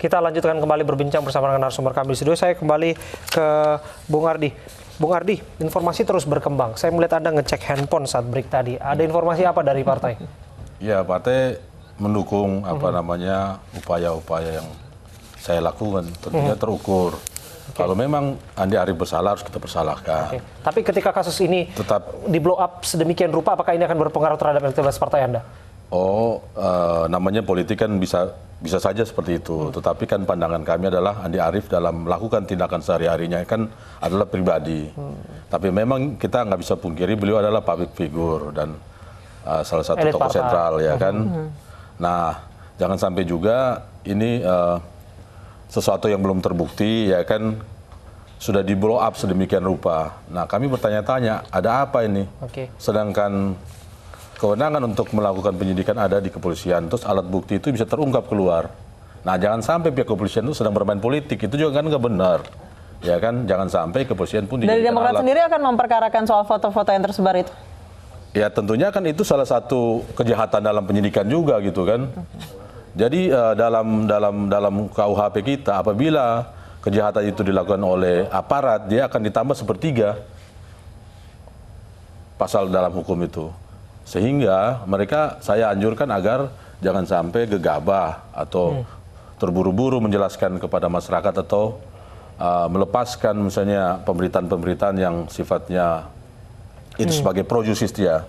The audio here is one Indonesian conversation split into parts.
Kita lanjutkan kembali berbincang bersama dengan narasumber kami di studio. Saya kembali ke Bung Ardi. Bung Ardi, informasi terus berkembang. Saya melihat Anda ngecek handphone saat break tadi. Ada informasi apa dari partai? Ya, partai mendukung upaya-upaya yang saya lakukan. Tentunya terukur. Kalau memang Andi Arief bersalah, harus kita persalahkan. Tapi ketika kasus ini tetap di blow up sedemikian rupa, apakah ini akan berpengaruh terhadap elektabilitas partai Anda? Namanya politik kan bisa saja seperti itu. Tetapi kan pandangan kami adalah Andi Arief dalam melakukan tindakan sehari-harinya kan adalah pribadi. Tapi memang kita nggak bisa pungkiri beliau adalah public figure dan salah satu tokoh sentral, ya kan. Nah, jangan sampai juga ini sesuatu yang belum terbukti, ya kan, sudah di blow up sedemikian rupa. Nah, kami bertanya-tanya, ada apa ini? Sedangkan kewenangan untuk melakukan penyidikan ada di kepolisian, terus alat bukti itu bisa terungkap keluar. Nah, jangan sampai pihak kepolisian itu sedang bermain politik, itu juga kan nggak benar. Ya kan, jangan sampai kepolisian pun dijadikan dari Demokrat alat. Sendiri akan memperkarakan soal foto-foto yang tersebar itu? Ya, tentunya kan itu salah satu kejahatan dalam penyidikan juga gitu kan. Jadi dalam KUHP kita, apabila kejahatan itu dilakukan oleh aparat, dia akan ditambah 1/3 pasal dalam hukum itu. Sehingga saya anjurkan agar jangan sampai gegabah atau terburu-buru menjelaskan kepada masyarakat atau melepaskan misalnya pemberitaan-pemberitaan yang sifatnya itu sebagai pro justistia.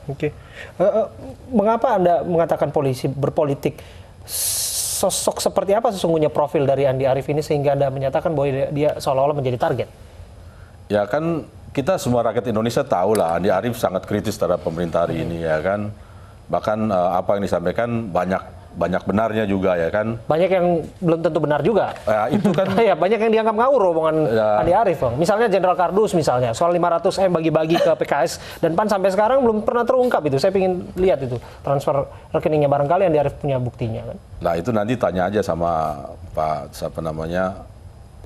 Mengapa Anda mengatakan polisi berpolitik? Sosok seperti apa sesungguhnya profil dari Andi Arief ini sehingga Anda menyatakan bahwa dia seolah-olah menjadi target? Ya kan kita semua rakyat Indonesia tahu lah Andi Arief sangat kritis terhadap pemerintah hari ini, ya kan. Bahkan apa yang disampaikan banyak benarnya juga, ya kan. Banyak yang belum tentu benar juga. Itu kan ya, banyak yang dianggap ngawur omongan Andi Arief, Bang. Misalnya Jenderal Kardus misalnya soal 500M bagi-bagi ke PKS dan PAN sampai sekarang belum pernah terungkap itu. Saya ingin lihat itu transfer rekeningnya, barangkali Andi Arief punya buktinya kan. Nah, itu nanti tanya aja sama Pak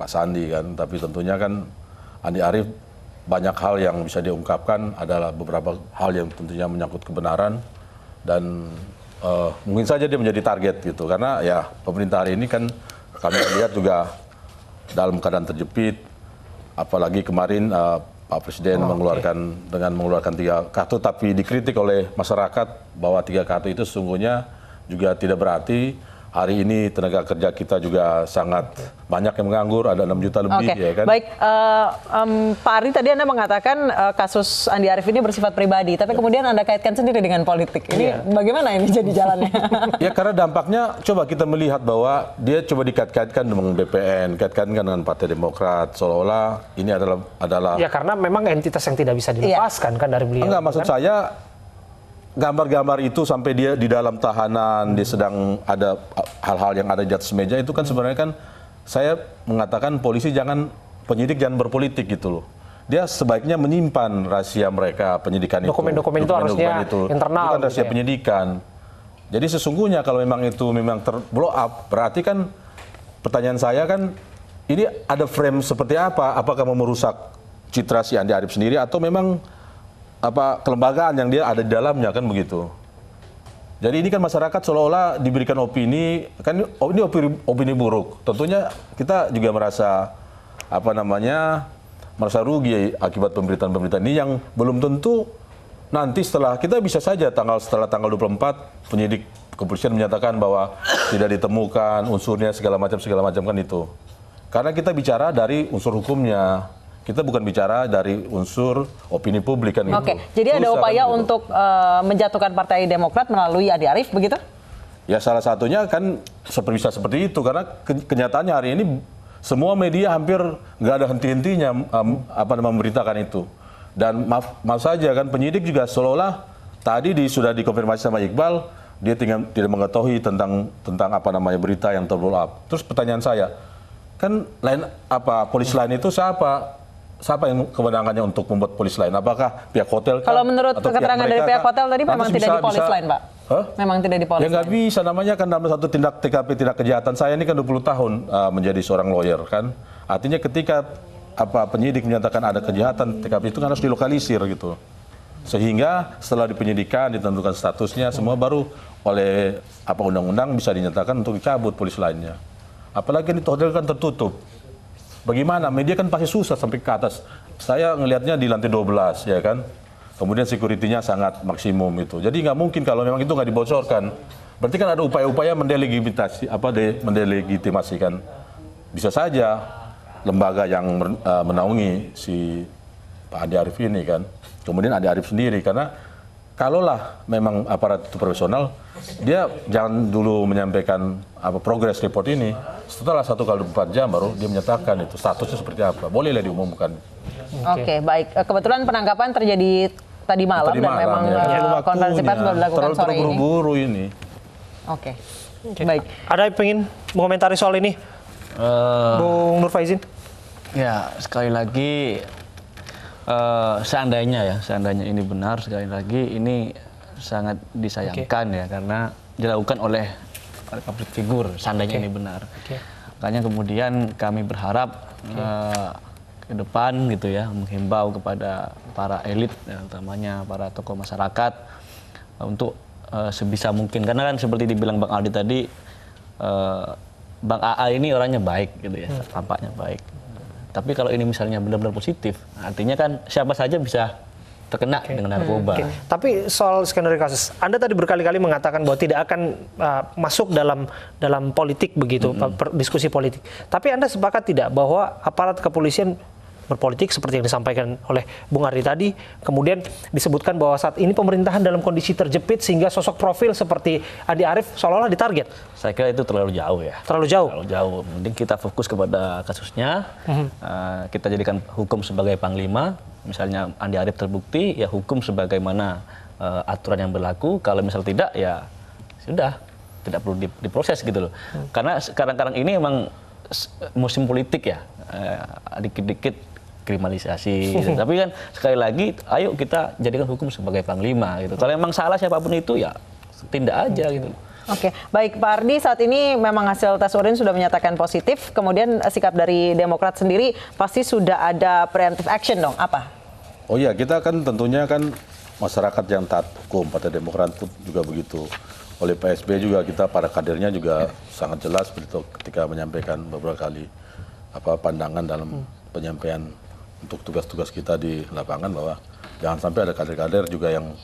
Sandi kan. Tapi tentunya kan Andi Arief banyak hal yang bisa diungkapkan, adalah beberapa hal yang tentunya menyangkut kebenaran dan mungkin saja dia menjadi target gitu, karena ya pemerintah hari ini kan kami lihat juga dalam keadaan terjepit, apalagi kemarin Pak Presiden mengeluarkan 3 kartu, tapi dikritik oleh masyarakat bahwa 3 kartu itu sesungguhnya juga tidak berarti. Hari ini tenaga kerja kita juga sangat banyak yang menganggur, ada 6 juta lebih, ya kan? Baik, Pak Ari, tadi Anda mengatakan kasus Andi Arief ini bersifat pribadi, tapi kemudian Anda kaitkan sendiri dengan politik. Ini bagaimana ini jadi jalannya? Ya, karena dampaknya coba kita melihat bahwa dia coba dikait-kaitkan dengan BPN, kaitkan dengan Partai Demokrat, seolah-olah ini adalah. Ya, karena memang entitas yang tidak bisa dilepaskan kan dari beliau. Enggak, maksud saya gambar-gambar itu sampai dia di dalam tahanan, dia sedang ada hal-hal yang ada di atas meja, itu kan sebenarnya kan saya mengatakan penyidik jangan berpolitik gitu loh. Dia sebaiknya menyimpan rahasia mereka, penyidikan itu. Dokumen-dokumen itu harusnya internal. Itu kan rahasia penyidikan. Jadi sesungguhnya kalau memang itu terblow up, berarti kan pertanyaan saya kan, ini ada frame seperti apa? Apakah mau merusak citra si Andi Arief sendiri atau memang kelembagaan yang dia ada di dalamnya, kan begitu. Jadi ini kan masyarakat seolah-olah diberikan opini, kan ini opini buruk. Tentunya kita juga merasa merasa rugi akibat pemberitaan-pemberitaan ini yang belum tentu nanti setelah kita bisa saja setelah tanggal 24 penyidik kepolisian menyatakan bahwa tidak ditemukan unsurnya segala macam kan itu. Karena kita bicara dari unsur hukumnya. Kita bukan bicara dari unsur opini publik kan gitu. Jadi ada upaya untuk menjatuhkan Partai Demokrat melalui Andi Arief, begitu? Ya, salah satunya kan bisa seperti itu, karena kenyataannya hari ini semua media hampir nggak ada henti-hentinya memberitakan itu. Dan maaf saja kan, penyidik juga seolah-olah tadi sudah dikonfirmasi sama Iqbal, dia tidak mengetahui tentang berita yang terblow up. Terus pertanyaan saya, kan polisi lain itu siapa yang kewenangannya untuk membuat polis lain? Apakah pihak hotel? Kalau menurut keterangan dari pihak hotel tadi memang tidak di polis lain, Pak? Memang tidak di polis lain? Ya nggak bisa, namanya kan dalam satu tindak kejahatan. Saya ini kan 20 tahun menjadi seorang lawyer kan. Artinya ketika penyidik menyatakan ada kejahatan TKP itu kan harus dilokalisir gitu. Sehingga setelah dipenyidikan, ditentukan statusnya, semua baru oleh undang-undang bisa dinyatakan untuk dicabut polis lainnya. Apalagi ini hotel kan tertutup. Bagaimana? Media kan pasti susah sampai ke atas. Saya ngelihatnya di lantai 12 ya kan. Kemudian security-nya sangat maksimum itu. Jadi nggak mungkin kalau memang itu nggak dibocorkan. Berarti kan ada upaya-upaya mendelegitimasikan. Bisa saja lembaga yang menaungi si Pak Andi Arief ini kan. Kemudian Andi Arief sendiri, karena kalaulah memang aparat itu profesional, dia jangan dulu menyampaikan progress report ini. Setelah 1x24 jam baru dia menyatakan itu statusnya seperti apa. Bolehlah diumumkan. Oke, baik. Kebetulan penangkapan terjadi tadi malam dan memang ya. konferensi pers baru dilakukan sore ini. Terburu-buru ini. Oke. Baik. Ada yang pengen mengomentari soal ini? Bung Nur Faizin? Ya, sekali lagi seandainya ini benar, sekali lagi ini sangat disayangkan ya, karena dilakukan oleh public figure, seandainya ini benar. Makanya kemudian kami berharap ke depan gitu ya, menghimbau kepada para elit, ya, utamanya para tokoh masyarakat untuk sebisa mungkin, karena kan seperti dibilang Bang Aldi tadi, Bang AA ini orangnya baik gitu ya, tampaknya baik. Tapi kalau ini misalnya benar-benar positif, artinya kan siapa saja bisa terkena dengan narkoba. Tapi soal skenario kasus, Anda tadi berkali-kali mengatakan bahwa tidak akan masuk dalam politik begitu, diskusi politik. Tapi Anda sepakat tidak bahwa aparat kepolisian berpolitik seperti yang disampaikan oleh Bung Ardi tadi, kemudian disebutkan bahwa saat ini pemerintahan dalam kondisi terjepit sehingga sosok profil seperti Andi Arief seolah-olah ditarget? Saya kira itu terlalu jauh ya. Terlalu jauh? Terlalu jauh. Mending kita fokus kepada kasusnya, kita jadikan hukum sebagai panglima, misalnya Andi Arief terbukti, ya hukum sebagaimana aturan yang berlaku, kalau misal tidak, ya sudah, tidak perlu diproses gitu loh. Karena sekarang ini memang musim politik ya, dikit-dikit kriminalisasi gitu. Tapi kan sekali lagi ayo kita jadikan hukum sebagai panglima gitu. Kalau memang salah siapapun itu ya tindak aja gitu. Oke, baik Pak Ardi, saat ini memang hasil tes urin sudah menyatakan positif, kemudian sikap dari Demokrat sendiri pasti sudah ada preemptive action dong, apa? Oh iya, kita kan tentunya kan masyarakat yang taat hukum, Partai Demokrat pun juga begitu. Oleh PSB juga kita para kadernya juga sangat jelas begitu ketika menyampaikan beberapa kali pandangan dalam penyampaian untuk tugas-tugas kita di lapangan, bahwa jangan sampai ada kader-kader juga yang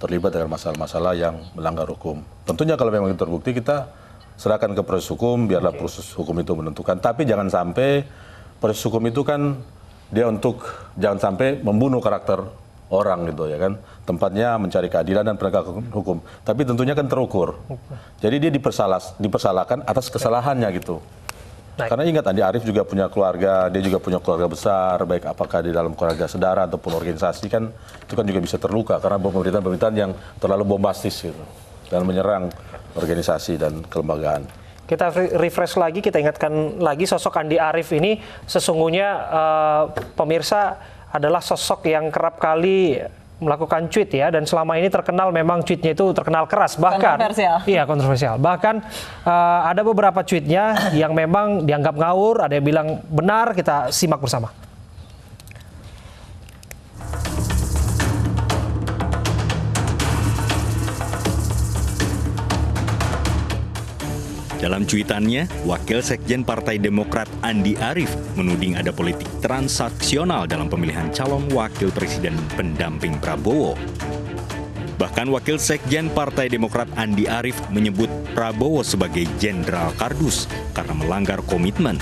terlibat dengan masalah-masalah yang melanggar hukum. Tentunya kalau memang itu terbukti, kita serahkan ke proses hukum, biarlah proses hukum itu menentukan. Tapi jangan sampai proses hukum itu kan dia untuk jangan sampai membunuh karakter orang gitu ya kan. Tempatnya mencari keadilan dan penegakan hukum. Tapi tentunya kan terukur. Jadi dia dipersalahkan atas kesalahannya gitu. Karena ingat, Andi Arief juga punya keluarga, dia juga punya keluarga besar, baik apakah di dalam keluarga saudara ataupun organisasi, kan itu kan juga bisa terluka karena pemerintahan-pemerintahan yang terlalu bombastis gitu dan menyerang organisasi dan kelembagaan. Kita refresh lagi, kita ingatkan lagi sosok Andi Arief ini sesungguhnya pemirsa adalah sosok yang kerap kali melakukan tweet ya, dan selama ini terkenal memang tweetnya itu terkenal keras, bahkan kontroversial. Iya, kontroversial. Bahkan ada beberapa tweetnya yang memang dianggap ngawur, ada yang bilang benar. Kita simak bersama. Dalam cuitannya, Wakil Sekjen Partai Demokrat Andi Arief menuding ada politik transaksional dalam pemilihan calon wakil presiden pendamping Prabowo. Bahkan Wakil Sekjen Partai Demokrat Andi Arief menyebut Prabowo sebagai jenderal kardus karena melanggar komitmen.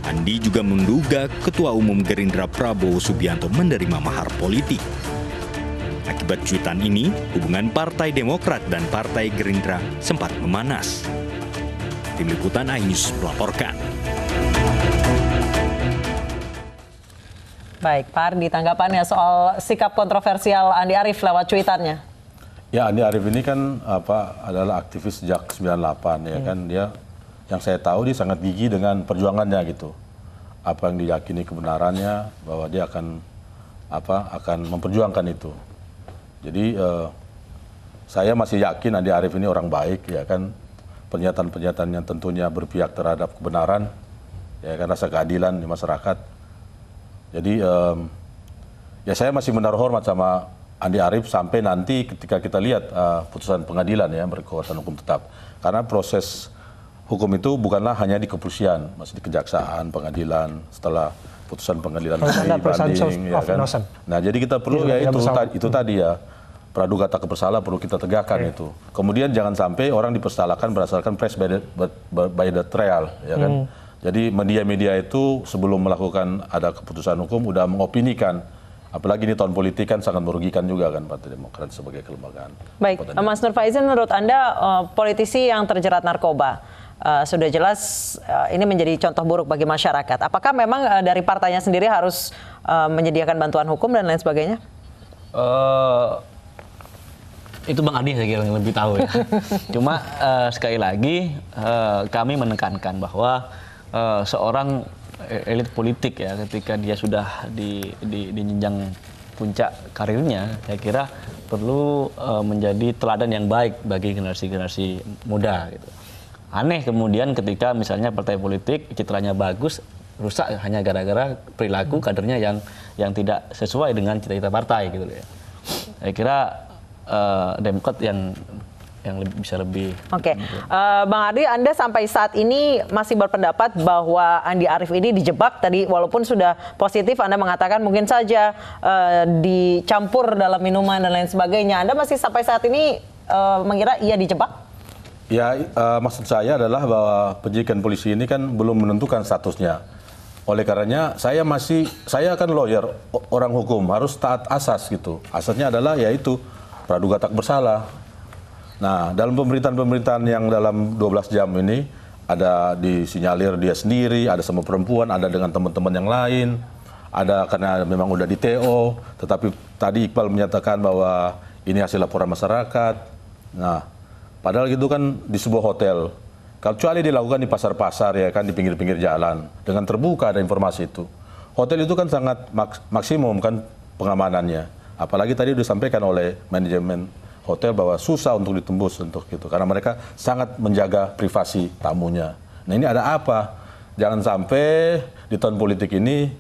Andi juga menduga Ketua Umum Gerindra Prabowo Subianto menerima mahar politik. Akibat cuitan ini, hubungan Partai Demokrat dan Partai Gerindra sempat memanas. Tim Liputan iNews melaporkan. Baik, Pak Ardi, tanggapannya soal sikap kontroversial Andi Arief lewat cuitannya. Ya, Andi Arief ini kan adalah aktivis sejak 98 ya kan, dia yang saya tahu dia sangat gigih dengan perjuangannya gitu. Apa yang diyakini kebenarannya, bahwa dia akan memperjuangkan itu. Jadi saya masih yakin Andi Arief ini orang baik ya kan. Pernyataan-pernyataan yang tentunya berpihak terhadap kebenaran, ya kan, rasa keadilan di masyarakat. Jadi ya saya masih menaruh hormat sama Andi Arief sampai nanti ketika kita lihat putusan pengadilan ya berkekuatan hukum tetap. Karena proses hukum itu bukanlah hanya di kepolisian, masih di kejaksaan, pengadilan, setelah putusan pengadilan banding, ya kan. Nah, jadi kita perlu ya itu tadi ya, praduga tak bersalah perlu kita tegakkan itu. Kemudian jangan sampai orang dipersalahkan berdasarkan press by the trial, ya kan. Jadi media-media itu sebelum melakukan ada keputusan hukum udah mengopinikan. Apalagi ini tahun politik kan sangat merugikan juga kan Partai Demokrat sebagai kelembagaan. Baik, Mas Nur Faizin, menurut Anda politisi yang terjerat narkoba sudah jelas ini menjadi contoh buruk bagi masyarakat. Apakah memang dari partainya sendiri harus menyediakan bantuan hukum dan lain sebagainya? Itu Bang Adi saya kira yang lebih tahu ya. Cuma sekali lagi kami menekankan bahwa seorang elit politik ya ketika dia sudah di jenjang puncak karirnya, saya kira perlu menjadi teladan yang baik bagi generasi-generasi muda gitu. Aneh kemudian ketika misalnya partai politik citranya bagus rusak hanya gara-gara perilaku kadernya yang tidak sesuai dengan cita-cita partai gitu ya. Saya kira Demokrat yang bisa lebih. Oke, Bang Ardi, Anda sampai saat ini masih berpendapat bahwa Andi Arief ini dijebak tadi, walaupun sudah positif, Anda mengatakan mungkin saja dicampur dalam minuman dan lain sebagainya. Anda masih sampai saat ini mengira ia dijebak? Ya, maksud saya adalah bahwa penyidikan polisi ini kan belum menentukan statusnya. Oleh karenanya saya kan lawyer, orang hukum, harus taat asas gitu. Asasnya adalah yaitu praduga tak bersalah. Nah, dalam pemerintahan yang dalam 12 jam ini, ada disinyalir dia sendiri, ada sama perempuan, ada dengan teman-teman yang lain, ada karena memang udah di TO, tetapi tadi Iqbal menyatakan bahwa ini hasil laporan masyarakat. Nah, padahal itu kan di sebuah hotel. Kecuali dilakukan di pasar-pasar ya kan, di pinggir-pinggir jalan, dengan terbuka ada informasi itu. Hotel itu kan sangat maksimum kan pengamanannya. Apalagi tadi disampaikan oleh manajemen hotel bahwa susah untuk ditembus untuk gitu karena mereka sangat menjaga privasi tamunya. Nah, ini ada apa? Jangan sampai di tahun politik ini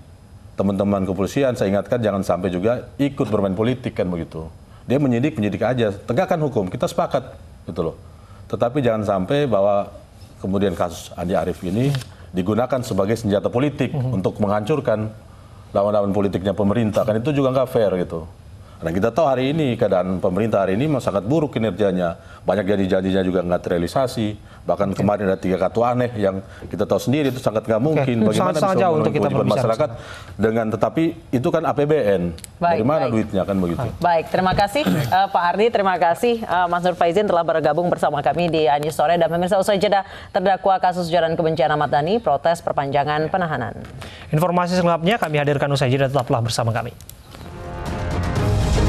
teman-teman kepolisian saya ingatkan jangan sampai juga ikut bermain politik kan begitu. Dia menyidik aja, tegakkan hukum, kita sepakat gitu loh. Tetapi jangan sampai bahwa kemudian kasus Andi Arief ini digunakan sebagai senjata politik untuk menghancurkan lawan-lawan politiknya pemerintah, kan itu juga nggak fair gitu. Nah, kita tahu hari ini keadaan pemerintah hari ini sangat buruk kinerjanya. Banyak janji-janjinya juga nggak terrealisasi. Bahkan kemarin ada 3 kartu aneh yang kita tahu sendiri itu sangat nggak mungkin. Bagaimana bisa memenuhi kewajiban masyarakat dengan tetapi itu kan APBN. Dari mana duitnya kan begitu. Baik, terima kasih Pak Ardi, terima kasih Mas Nur Faizin telah bergabung bersama kami di News Sore. Dan pemirsa, usai jeda terdakwa kasus ujaran kebencian Ahmad Dhani protes perpanjangan penahanan. Informasi selengkapnya kami hadirkan usai jeda, tetaplah bersama kami.